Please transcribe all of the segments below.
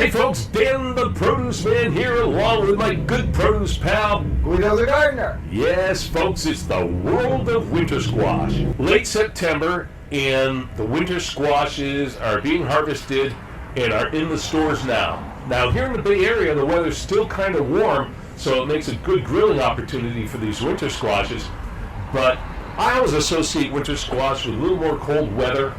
Hey folks, Dan the Produce Man here along with my good produce pal, Guido the gardener. Yes folks, it's the world of winter squash. Late September and the winter squashes are being harvested and are in the stores now. Now here in the Bay Area the weather's still kind of warm, so it makes a good grilling opportunity for these winter squashes. But I always associate winter squash with a little more cold weather.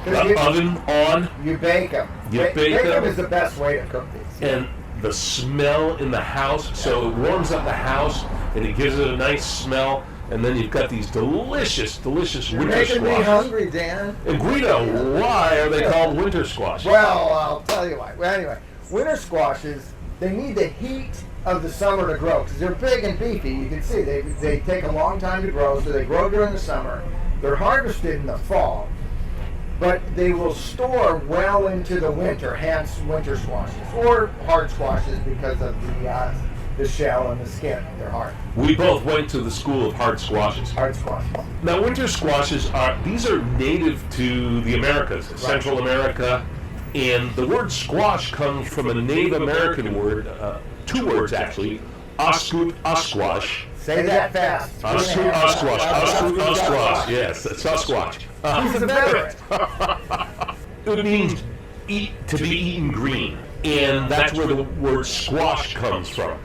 The oven on. You bake them. Bake them is the best way to cook these. And the smell in the house, so it warms up the house and it gives it a nice smell. And then you've got these delicious winter squashes. You're making me hungry, Dan. And Guido, why are they called winter squashes? Well, I'll tell you why. Well, anyway, winter squashes, they need the heat of the summer to grow because they're big and beefy. You can see they take a long time to grow, so they grow during the summer. They're harvested in the fall, but they will store well into the winter, hence winter squashes, or hard squashes because of the shell and the skin. They're hard. We both went to the school of hard squashes. Hard squashes. Now, winter squashes are native to the Americas, right. Central America, and the word squash comes from a Native American word, two words actually, Osquash. Say that fast. Osquash. Yes, that's Osquash. He's a veteran. It means to be eaten green, and that's where the word squash comes from.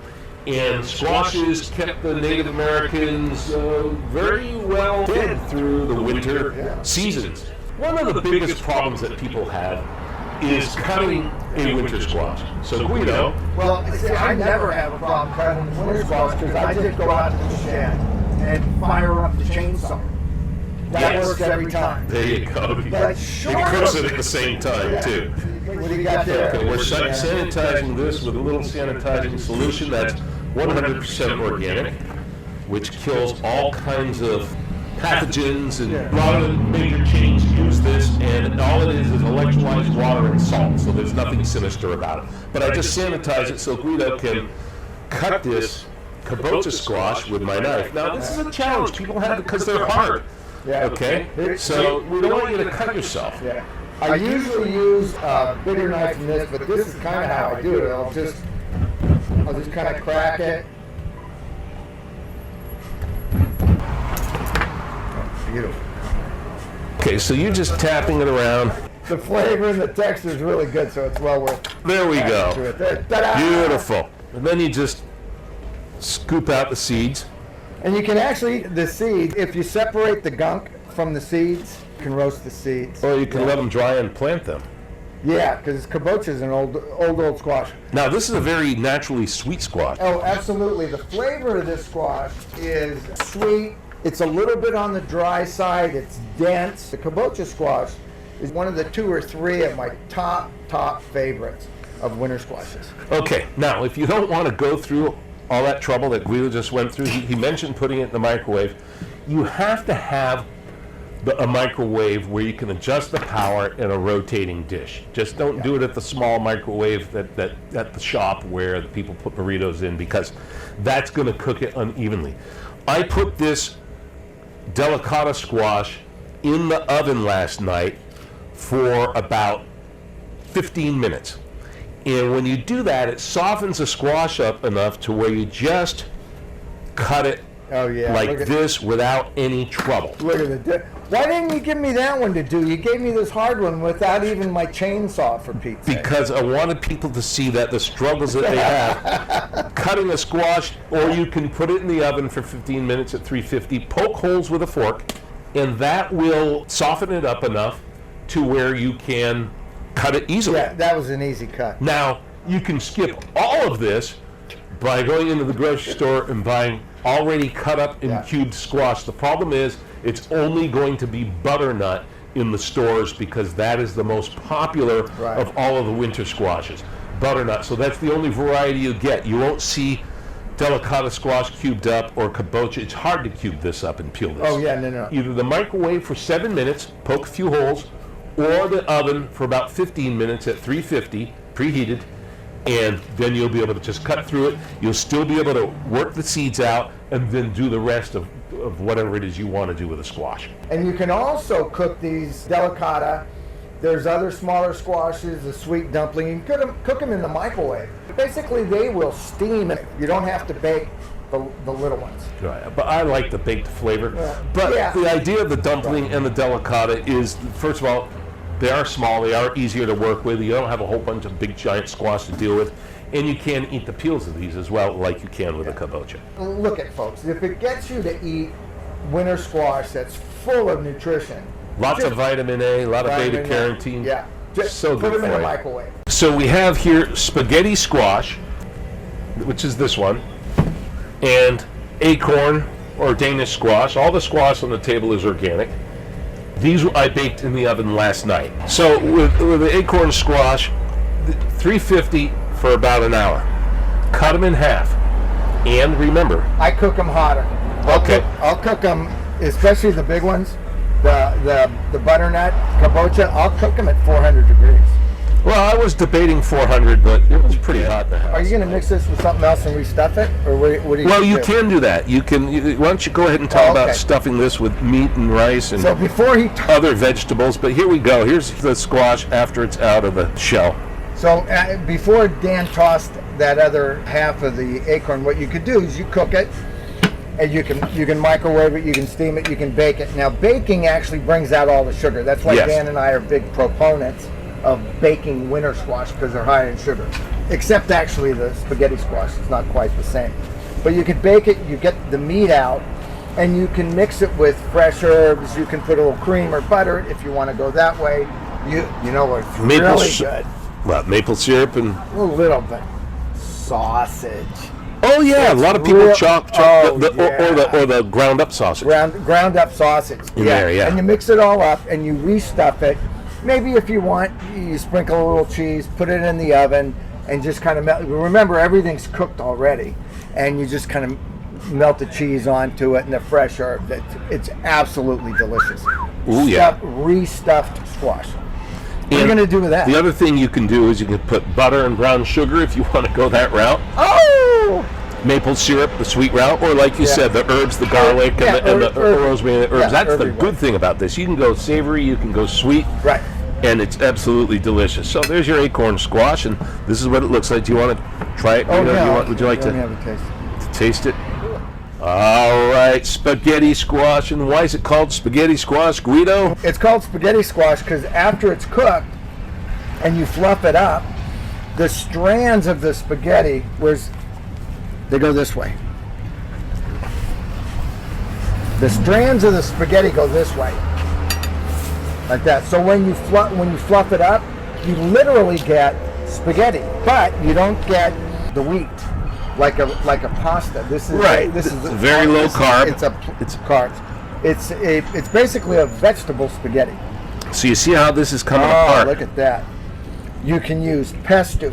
And squashes kept the Native Americans very well fed through the winter seasons. One of the biggest problems that people have is cutting a winter squash. So Guido. Well, see, I never have a problem cutting a winter squash because I just go out to the shed and fire up the chainsaw. That works every time. There you go. But it cooks it at the same time too. What do you got there? Okay, we're sanitizing this with a little sanitizing solution that's 100% organic, which kills all kinds of pathogens, and a lot of the major chains use this, and all it is electrolyzed water and salt, so there's nothing sinister about it. But I just sanitize it so Guido can cut this kabocha squash with my knife. Now this is a challenge people have because they're hard. Okay? So we don't want you to cut yourself. I usually use a bigger knife than this, but this is kind of how I do it. I'll just kind of crack it. Beautiful. Okay, so you're just tapping it around. The flavor and the texture is really good, so it's well worth it. There we go. Beautiful. And then you just scoop out the seeds. And you can actually, the seeds, if you separate the gunk from the seeds, you can roast the seeds. Or you can let them dry and plant them. Yeah, because kabocha is an old squash. Now, this is a very naturally sweet squash. Oh, absolutely. The flavor of this squash is sweet. It's a little bit on the dry side. It's dense. The kabocha squash is one of the 2 or 3 of my top favorites of winter squashes. Okay, now if you don't want to go through all that trouble that Guido just went through, he mentioned putting it in the microwave. You have to have a microwave where you can adjust the power in a rotating dish. Just don't do it at the small microwave at the shop where the people put burritos in, because that's going to cook it unevenly. I put this delicata squash in the oven last night for about 15 minutes. And when you do that, it softens the squash up enough to where you just cut it like this without any trouble. Look at it. Why didn't you give me that one to do? You gave me this hard one without even my chainsaw, for Pete's sake. Because I wanted people to see that the struggles that they have cutting a squash, or you can put it in the oven for 15 minutes at 350, poke holes with a fork, and that will soften it up enough to where you can cut it easily. Yeah, that was an easy cut. Now, you can skip all of this by going into the grocery store and buying already cut up and cubed squash. The problem is it's only going to be butternut in the stores because that is the most popular of all of the winter squashes. Butternut. So that's the only variety you get. You won't see delicata squash cubed up or kabocha. It's hard to cube this up and peel this. Oh yeah, no. Either the microwave for 7 minutes, poke a few holes, or the oven for about 15 minutes at 350, preheated, and then you'll be able to just cut through it. You'll still be able to work the seeds out and then do the rest of whatever it is you want to do with a squash. And you can also cook these delicata There's other smaller squashes, the sweet dumpling. You can cook them in the microwave. Basically, they will steam. You don't have to bake the little ones. Right. But I like the baked flavor. Yeah. But Yeah. the idea of the dumpling and the delicata is, first of all, they are small, they are easier to work with. You don't have a whole bunch of big giant squash to deal with. And you can eat the peels of these as well, like you can with a kabocha. Look at folks, if it gets you to eat winter squash that's full of nutrition. Lots of vitamin A, a lot of beta vitamin A, carotene. Yeah. Just So put good them in for the you. microwave. So we have here spaghetti squash, which is this one, and acorn or Danish squash. All the squash on the table is organic. These I baked in the oven last night. So with the acorn squash, 350 for about an hour. Cut them in half. And remember, I cook them hotter. Okay. I'll cook them, especially the big ones, the butternut kabocha. I'll cook them at 400 degrees. well, I was debating 400, but it was pretty hot in the house. Are you going to mix this with something else and restuff it, or what do you? Well, you do? can do that. You can. Why don't you go ahead and talk Oh, about okay. stuffing this with meat and rice and So before he, other vegetables? But here we go. Here's the squash after it's out of the shell. before Dan tossed that other half of the acorn, what you could do is you cook it, and you can microwave it, you can steam it, you can bake it. Now baking actually brings out all the sugar. That's why Yes. Dan and I are big proponents of baking winter squash, because they're high in sugar. Except actually the spaghetti squash is not quite the same. But you can bake it, you get the meat out, and you can mix it with fresh herbs. You can put a little cream or butter if you want to go that way. You know what's really good? Well, maple syrup and A little bit sausage. oh yeah, a lot of people real- chop oh, or the ground up sausage. Ground up sausage. In there, yeah. And you mix it all up and you restuff it. Maybe if you want, you sprinkle a little cheese, put it in the oven, and just kind of melt. Remember, everything's cooked already, and you just kind of melt the cheese onto it and the fresh herb. It's absolutely delicious. Ooh, yeah. Restuffed squash. What are you And going to do with that? The other thing you can do is you can put butter and brown sugar if you want to go that route. Oh! Maple syrup, the sweet route, or like you Yeah. said, the herbs, the garlic, Yeah, and the herb- rosemary, and the herbs. yeah, That's the herby good one. thing about this. You can go savory, you can go sweet, Right. and it's absolutely delicious. So there's your acorn squash, and this is what it looks like. Do you want to try it? Oh, Guido? yeah. Would you like Let me to have a taste. taste it? All right, spaghetti squash. And why is it called spaghetti squash, Guido? It's called spaghetti squash because after it's cooked and you fluff it up, the strands of the spaghetti, they go this way. The strands of the spaghetti go this way, like that. So when you fluff it up, you literally get spaghetti, but you don't get the wheat like a pasta. This is Right. This is It's very low carb. It's carbs. It's basically a vegetable spaghetti. So you see how this is coming Oh, apart. look at that. You can use pesto.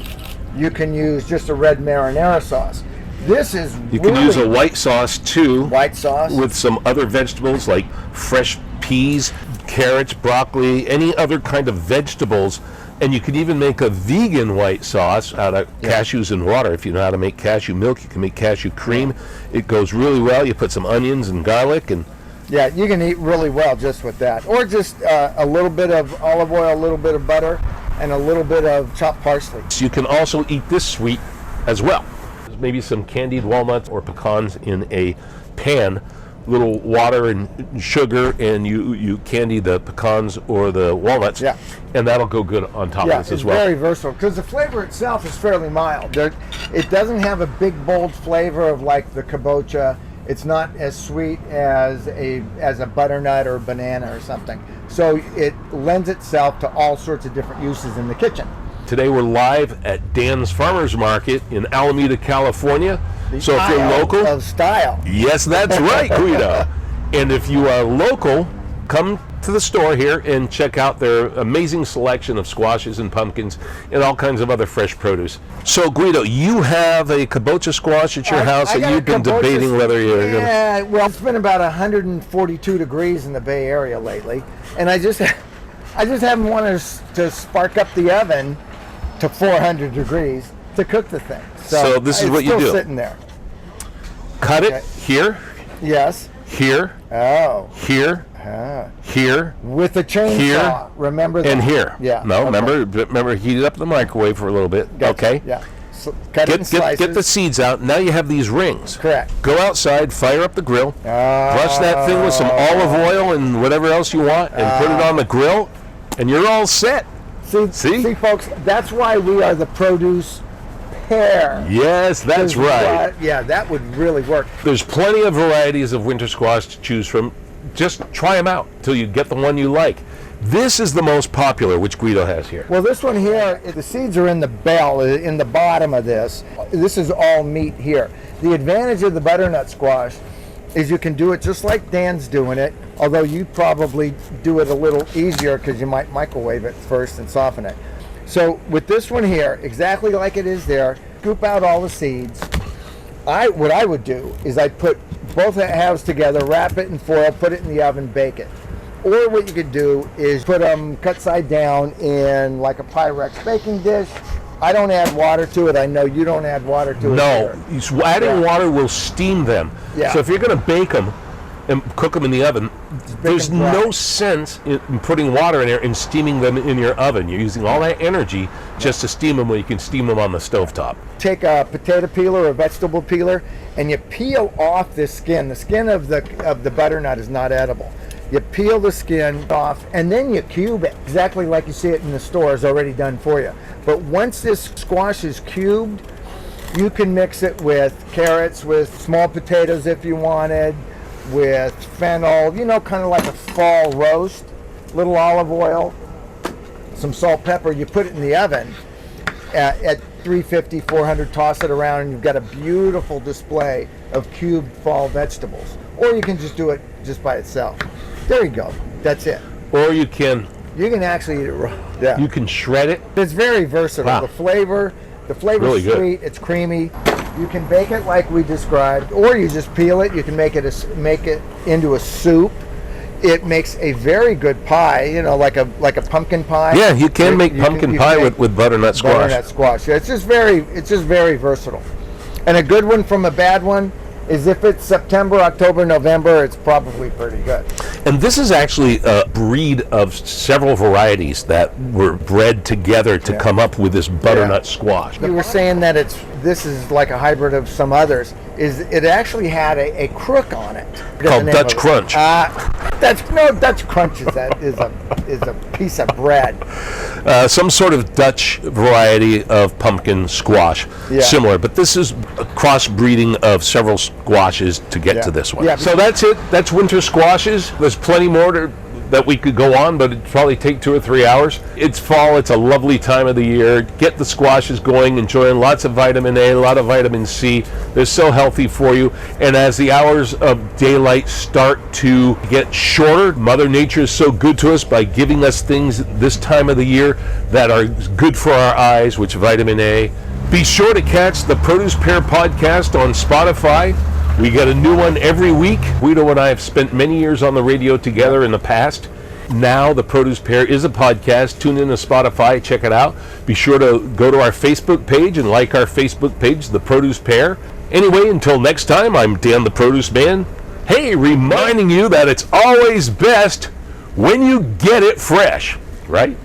You can use just a red marinara sauce. This is You can really use a white sauce too, white sauce. with some other vegetables like fresh peas, carrots, broccoli, any other kind of vegetables. And you can even make a vegan white sauce out of cashews and water. If you know how to make cashew milk, you can make cashew cream. It goes really well. You put some onions and garlic and Yeah, you can eat really well just with that. Or just a little bit of olive oil, a little bit of butter, and a little bit of chopped parsley. you can also eat this sweet as well. Maybe some candied walnuts or pecans in a pan, little water and sugar, and you candy the pecans or the walnuts, Yeah. and that'll go good on top Yeah, of this it's as well. very versatile because the flavor itself is fairly mild. It doesn't have a big bold flavor of like the kabocha. It's not as sweet as a butternut or banana or something. So it lends itself to all sorts of different uses in the kitchen. Today we're live at Dan's Farmers Market in Alameda, California. So if you're Aisle local, of style. yes, that's right, Guido. And if you are local, come to the store here and check out their amazing selection of squashes and pumpkins and all kinds of other fresh produce. So Guido, you have a kabocha squash at your house I that got you've been a kabocha- debating whether you're going to... Yeah, well, it's been about 142 degrees in the Bay Area lately, and I just haven't wanted to spark up the oven to 400 degrees to cook the thing. So this is it's what you still do. Sitting there. Cut it Okay. here, Yes. here, Oh. here, here, with the chainsaw. Here, remember that? and here. Yeah. No, okay. remember, heat it up in the microwave for a little bit. Gotcha. Okay. Yeah. So cut it in slices. Get the seeds out. Now you have these rings. Correct. Go outside, fire up the grill, brush that thing with some olive oil and whatever else you want, and put it on the grill, and you're all set. See, folks, that's why we are the produce pair. Yes, that's right. Yeah, that would really work. There's plenty of varieties of winter squash to choose from. Just try them out till you get the one you like. This is the most popular, which Guido has here. Well, this one here, the seeds are in the bell, in the bottom of this. This is all meat here. The advantage of the butternut squash is you can do it just like Dan's doing it, although you probably do it a little easier because you might microwave it first and soften it. So with this one here, exactly like it is there, scoop out all the seeds. What I would do is I'd put both halves together, wrap it in foil, put it in the oven, bake it. Or what you could do is put them cut side down in like a Pyrex baking dish. I don't add water to it. I know you don't add water to it. No, adding water will steam them. Yeah. So if you're going to bake them and cook them in the oven, there's no sense in putting water in there and steaming them in your oven. You're using all that energy just to steam them when you can steam them on the stovetop. Take a potato peeler or a vegetable peeler and you peel off this skin. The skin of the butternut is not edible. You peel the skin off and then you cube it exactly like you see it in the stores, already done for you. But once this squash is cubed, you can mix it with carrots, with small potatoes if you wanted, with fennel, kind of like a fall roast, little olive oil, some salt, pepper. You put it in the oven at 350, 400, toss it around, and you've got a beautiful display of cubed fall vegetables. Or you can just do it just by itself. There you go. That's it. Or you can actually eat it raw. Yeah. You can shred it. It's very versatile. Wow. The flavor's Really good. sweet. It's creamy. You can bake it like we described, or you just peel it. You can make it into a soup. It makes a very good pie. Like a pumpkin pie. Yeah, you can make pumpkin pie with butternut squash. Butternut squash. Yeah, it's just very versatile. And a good one from a bad one is if it's September, October, November, it's probably pretty good. And this is actually a breed of several varieties that were bred together to come up with this butternut squash. You were saying that this is like a hybrid of some others. It actually had a crook on it. Called Dutch Crunch. Dutch Crunch is a piece of bread. Some sort of Dutch variety of pumpkin squash, similar, but this is a crossbreeding of several squashes to get to this one. Yeah, so that's it. That's winter squashes. There's plenty more that we could go on, but it'd probably take 2 or 3 hours. It's fall. It's a lovely time of the year. Get the squashes going, enjoying lots of vitamin A, a lot of vitamin C. They're so healthy for you. And as the hours of daylight start to get shorter, Mother Nature is so good to us by giving us things this time of the year that are good for our eyes, which vitamin A. Be sure to catch the Produce Pair podcast on Spotify. We get a new one every week. Guido and I have spent many years on the radio together in the past. Now the Produce Pair is a podcast. Tune in to Spotify, check it out. Be sure to go to our Facebook page and like our Facebook page, The Produce Pair. Anyway, until next time, I'm Dan the Produce Man. Hey, reminding you that it's always best when you get it fresh, right?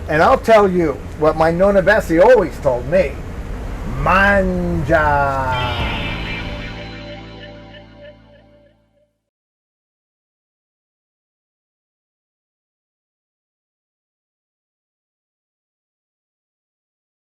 And I'll tell you what my Nonna Bessie always told me. Manja.